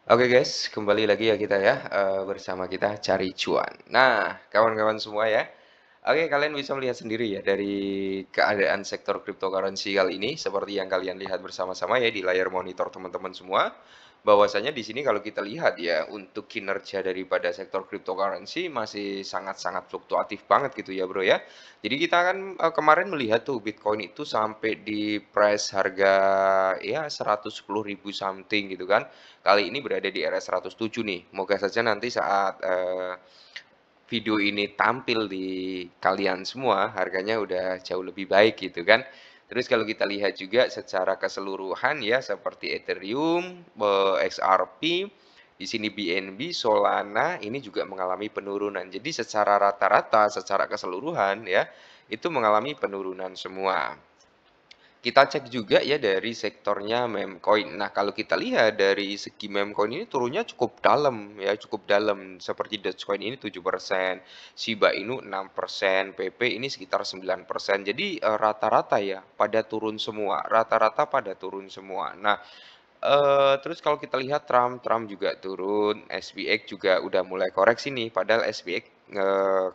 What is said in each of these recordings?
Oke guys, kembali lagi ya kita ya, bersama kita cari cuan. Nah, kawan-kawan semua ya, oke kalian bisa melihat sendiri ya dari keadaan sektor cryptocurrency kali ini seperti yang kalian lihat bersama-sama ya di layar monitor teman-teman semua, bahwasanya di sini kalau kita lihat ya untuk kinerja daripada sektor cryptocurrency masih sangat-sangat fluktuatif banget gitu ya Bro ya. Jadi kita kan kemarin melihat tuh Bitcoin itu sampai di price harga ya 110.000 something gitu kan. Kali ini berada di area 107 nih. Moga saja nanti saat video ini tampil di kalian semua, harganya udah jauh lebih baik gitu kan. Terus kalau kita lihat juga secara keseluruhan ya seperti Ethereum, XRP, di sini BNB, Solana ini juga mengalami penurunan. Jadi secara rata-rata, secara keseluruhan ya, itu mengalami penurunan semua. Kita cek juga ya dari sektornya memcoin. Nah, kalau kita lihat dari segi memcoin ini turunnya cukup dalam ya, cukup dalam. Seperti Dogecoin ini 7%, Shiba Inu 6%, PP ini sekitar 9%. Jadi rata-rata ya pada turun semua, rata-rata pada turun semua. Nah, terus kalau kita lihat Trump juga turun, SPX juga udah mulai koreksi nih, padahal SPX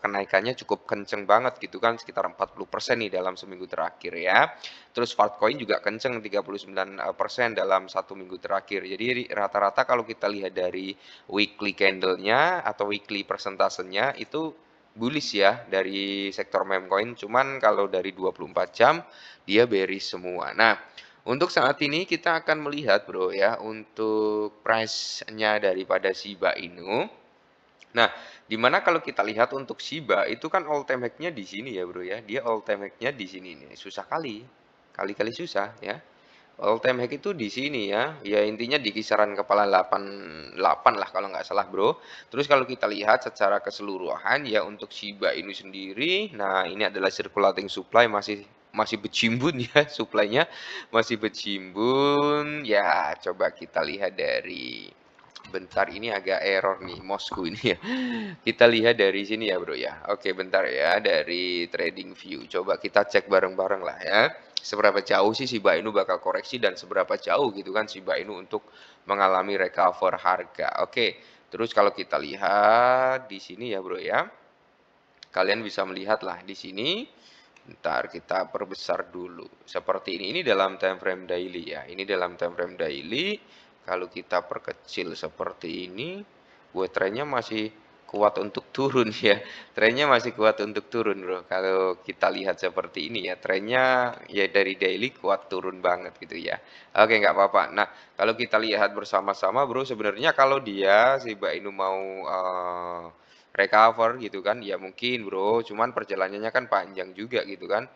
kenaikannya cukup kenceng banget gitu kan, sekitar 40% nih dalam seminggu terakhir ya. Terus Fartcoin juga kenceng 39% dalam satu minggu terakhir. Jadi rata-rata kalau kita lihat dari weekly candle-nya atau weekly persentasenya itu bullish ya dari sektor meme coin, cuman kalau dari 24 jam dia bearish semua. Nah, untuk saat ini kita akan melihat Bro ya, untuk price-nya daripada Shiba Inu. Nah, dimana kalau kita lihat untuk Shiba itu kan all time high-nya di sini ya Bro ya. Dia all time high-nya di sini nih. Susah kali. Kali-kali susah ya. All time high itu di sini ya. Ya intinya di kisaran kepala 88 lah kalau nggak salah Bro. Terus kalau kita lihat secara keseluruhan ya untuk Shiba Inu sendiri, nah ini adalah circulating supply masih masih bercimbun ya supply-nya masih bercimbun. Ya coba kita lihat dari bentar ini agak error nih mouse-ku ini ya. Kita lihat dari sini ya Bro ya. Oke bentar ya dari trading view. Coba kita cek bareng-bareng lah ya. Seberapa jauh sih Shiba Inu bakal koreksi dan seberapa jauh gitu kan Shiba Inu untuk mengalami recover harga. Oke, terus kalau kita lihat di sini ya Bro ya. Kalian bisa melihat lah di sini. Bentar kita perbesar dulu. Seperti ini. Ini dalam time frame daily ya. Ini dalam time frame daily. Kalau kita perkecil seperti ini, buat trennya masih kuat untuk turun ya. Trennya masih kuat untuk turun, Bro. Kalau kita lihat seperti ini ya, trennya ya dari daily kuat turun banget gitu ya. Oke, nggak apa-apa. Nah, kalau kita lihat bersama-sama, Bro, sebenarnya kalau dia si Mbak Inu mau recover gitu kan, ya mungkin Bro, cuman perjalanannya kan panjang juga gitu kan.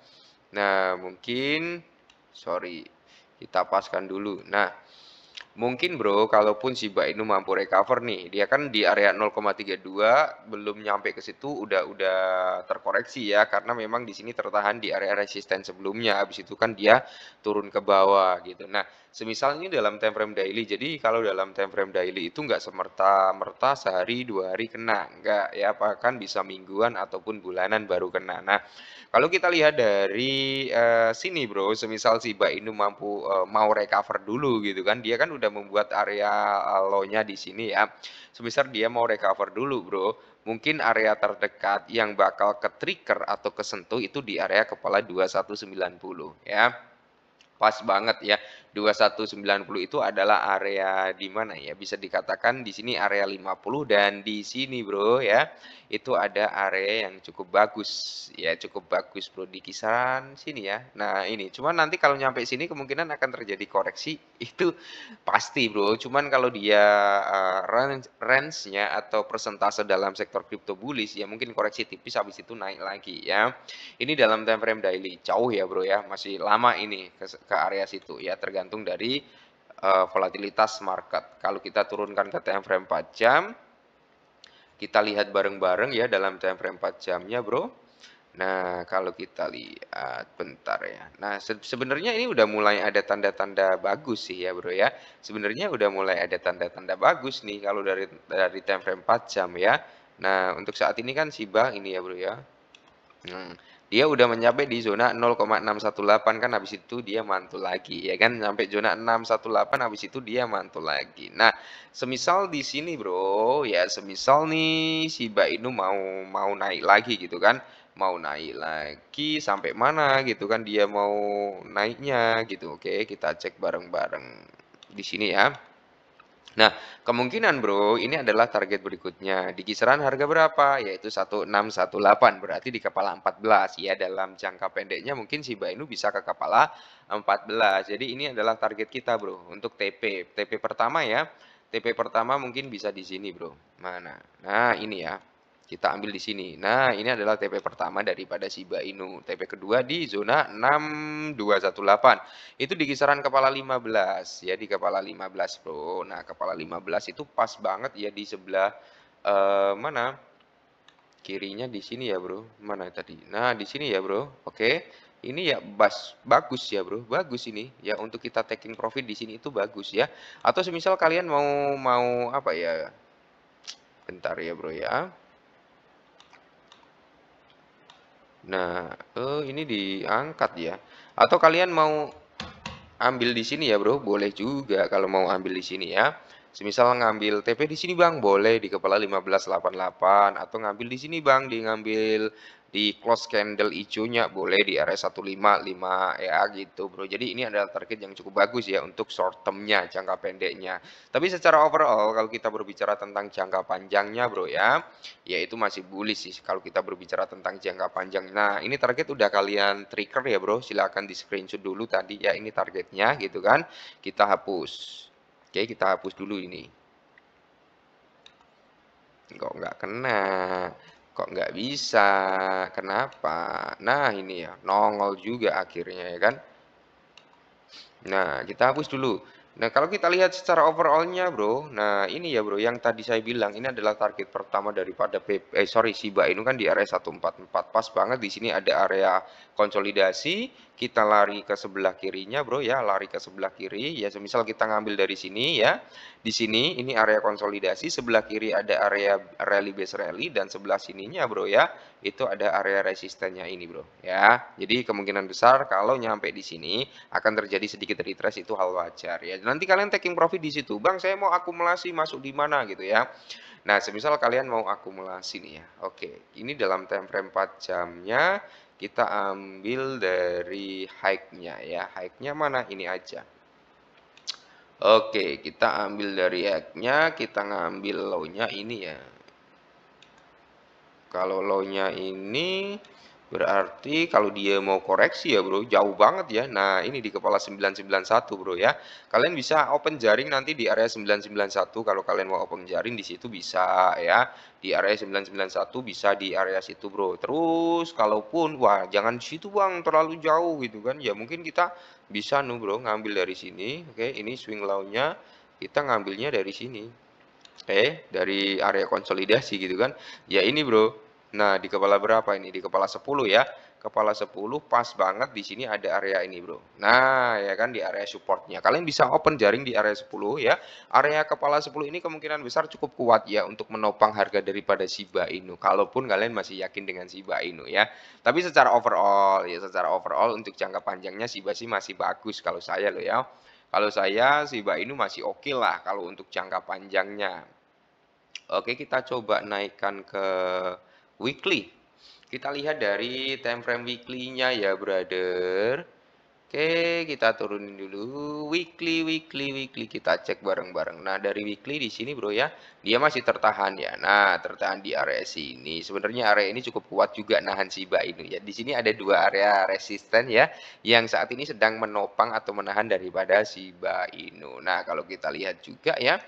Nah, mungkin sorry, kita paskan dulu. Nah, mungkin Bro, kalaupun Shiba Inu mampu recover nih, dia kan di area 0,32 belum nyampe ke situ udah terkoreksi ya karena memang di sini tertahan di area resisten sebelumnya. Habis itu kan dia turun ke bawah gitu. Nah, semisal ini dalam time frame daily. Jadi kalau dalam time frame daily itu nggak semerta-merta sehari dua hari kena, nggak ya, bahkan bisa mingguan ataupun bulanan baru kena. Nah, kalau kita lihat dari, sini Bro, semisal si Mbak Inu mampu, mau recover dulu gitu kan, dia kan udah membuat area, low-nya di sini ya. Semisal dia mau recover dulu Bro, mungkin area terdekat yang bakal ke-trigger atau kesentuh itu di area kepala 2190 ya. Pas banget ya, 2190 itu adalah area di mana ya, bisa dikatakan di sini area 50 dan di sini Bro ya, itu ada area yang cukup bagus ya, cukup bagus Bro di kisaran sini ya. Nah ini, cuman nanti kalau nyampe sini kemungkinan akan terjadi koreksi itu pasti Bro, cuman kalau dia range-nya atau persentase dalam sektor crypto bullish ya mungkin koreksi tipis habis itu naik lagi ya. Ini dalam time frame daily, jauh ya Bro ya, masih lama ini ke area situ ya, tergantung dari volatilitas market. Kalau kita turunkan ke time frame 4 jam, kita lihat bareng-bareng ya dalam time frame 4 jamnya Bro. Nah, kalau kita lihat bentar ya. Nah, sebenarnya ini udah mulai ada tanda-tanda bagus sih ya, Bro ya. Sebenarnya udah mulai ada tanda-tanda bagus nih kalau dari time frame 4 jam ya. Nah, untuk saat ini kan Shiba ini ya, Bro ya. Hmm. dia udah mencapai di zona 0,618 kan habis itu dia mantul lagi ya kan sampai zona 618 habis itu dia mantul lagi. Nah, semisal di sini Bro, ya semisal nih Shiba Inu mau naik lagi gitu kan. Mau naik lagi sampai mana gitu kan dia mau naiknya gitu. Oke, kita cek bareng-bareng di sini ya. Nah, kemungkinan Bro, ini adalah target berikutnya. Di kisaran harga berapa? Yaitu 1618, berarti di kepala 14. Ya, dalam jangka pendeknya mungkin Shiba Inu bisa ke kepala 14. Jadi ini adalah target kita Bro, untuk TP. TP pertama ya. TP pertama mungkin bisa di sini Bro. Mana? Nah, ini ya. Kita ambil di sini. Nah, ini adalah TP pertama daripada Shiba Inu. TP kedua di zona 6218. Itu di kisaran kepala 15 ya, di kepala 15 Bro. Nah, kepala 15 itu pas banget ya di sebelah mana? Kirinya di sini ya, Bro. Mana tadi? Nah, di sini ya, Bro. Oke. Ini ya bagus ya, Bro. Bagus ini. Ya untuk kita taking profit di sini itu bagus ya. Atau semisal kalian mau mau apa ya? Bentar ya, Bro ya. Nah, ini diangkat ya. Atau kalian mau ambil di sini ya Bro, boleh juga kalau mau ambil di sini ya. Semisal ngambil TP di sini Bang, boleh di kepala 1588 atau ngambil di sini Bang, ngambil di close candle hijaunya boleh di area 155 ya gitu Bro. Jadi ini adalah target yang cukup bagus ya untuk short termnya, jangka pendeknya. Tapi secara overall kalau kita berbicara tentang jangka panjangnya Bro ya, ya itu masih bullish sih kalau kita berbicara tentang jangka panjang. Nah, ini target udah kalian trigger ya bro, silahkan di screenshot dulu tadi ya ini targetnya gitu kan. Kita hapus. Oke, kita hapus dulu ini. Kok nggak kena? Kok nggak bisa? Kenapa? Nah ini ya, nongol juga akhirnya ya kan. Nah, kita hapus dulu. Nah, kalau kita lihat secara overallnya, bro, nah ini ya, bro, yang tadi saya bilang ini adalah target pertama daripada Shiba Inu kan di area 144 pas banget di sini ada area konsolidasi. Kita lari ke sebelah kirinya, bro, ya, lari ke sebelah kiri. Ya, semisal kita ngambil dari sini, ya, di sini ini area konsolidasi. Sebelah kiri ada area rally base rally dan sebelah sininya, bro, ya, itu ada area resistennya ini, bro, ya. Jadi kemungkinan besar kalau nyampe di sini akan terjadi sedikit retrace itu hal wajar ya. Nanti kalian taking profit di situ. Bang, saya mau akumulasi masuk di mana gitu ya. Nah, semisal kalian mau akumulasi nih ya. Oke, ini dalam time frame 4 jamnya kita ambil dari high-nya ya. High-nya mana? Ini aja. Oke, kita ambil dari high-nya, kita ngambil low-nya ini ya. Kalau low-nya ini berarti kalau dia mau koreksi ya bro, jauh banget ya. Nah ini di kepala 991 bro ya. Kalian bisa open jaring nanti di area 991 kalau kalian mau open jaring di situ bisa ya. Di area 991 bisa di area situ bro. Terus kalaupun wah jangan di situ bang terlalu jauh gitu kan. Ya mungkin kita bisa bro ngambil dari sini. Oke ini swing low-nya kita ngambilnya dari sini. Oke, dari area konsolidasi gitu kan. Ya ini bro. Nah di kepala berapa ini? Di kepala 10 ya. Kepala 10 pas banget di sini ada area ini bro. Nah ya kan di area supportnya. Kalian bisa open jaring di area 10 ya. Area kepala 10 ini kemungkinan besar cukup kuat ya untuk menopang harga daripada Shiba Inu. Kalaupun kalian masih yakin dengan Shiba Inu ya. Tapi secara overall ya secara overall untuk jangka panjangnya Shiba sih masih bagus kalau saya loh ya. Kalau saya Shiba Inu masih oke lah kalau untuk jangka panjangnya. Oke, kita coba naikkan ke weekly. Kita lihat dari time frame weekly-nya ya, brother. Oke, kita turunin dulu weekly kita cek bareng-bareng. Nah, dari weekly di sini bro ya, dia masih tertahan ya. Nah, tertahan di area sini. Sebenarnya area ini cukup kuat juga nahan Shiba Inu ya. Di sini ada dua area resisten ya, yang saat ini sedang menopang atau menahan daripada Shiba Inu. Nah, kalau kita lihat juga ya,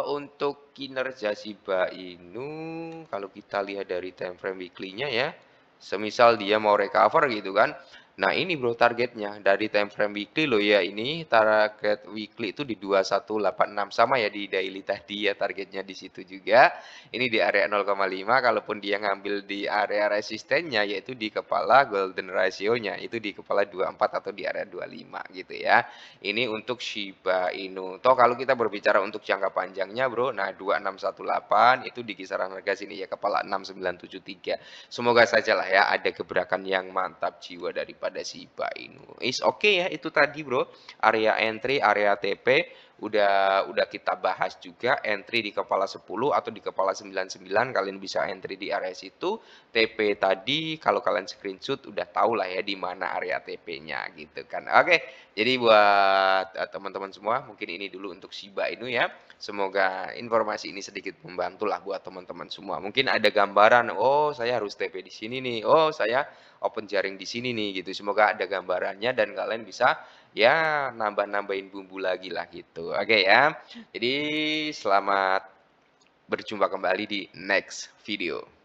untuk kinerja Shiba Inu, kalau kita lihat dari time frame weekly-nya ya, semisal dia mau recover gitu kan, Nah ini Bro targetnya dari time frame weekly loh ya, ini target weekly itu di 2186 sama ya di daily tadi ya targetnya di situ juga. Ini di area 0,5 kalaupun dia ngambil di area resistennya yaitu di kepala golden ratio-nya itu di kepala 24 atau di area 25 gitu ya. Ini untuk Shiba Inu. Toh kalau kita berbicara untuk jangka panjangnya Bro, nah 2618 itu di kisaran harga sini ya kepala 6973. Semoga sajalah ya ada gebrakan yang mantap jiwa daripada Shiba Inu. Is oke ya itu tadi Bro, area entry, area TP udah kita bahas juga entry di kepala 10 atau di kepala 99 kalian bisa entry di area situ. TP tadi kalau kalian screenshot udah tahu lah ya di mana area TP-nya gitu kan. Oke, jadi buat teman-teman semua mungkin ini dulu untuk Shiba Inu ya. Semoga informasi ini sedikit membantu lah buat teman-teman semua. Mungkin ada gambaran, oh saya harus TP di sini nih, oh saya open jaring di sini nih gitu. Semoga ada gambarannya dan kalian bisa ya nambah-nambahin bumbu lagi lah gitu. Oke ya. Jadi selamat berjumpa kembali di next video.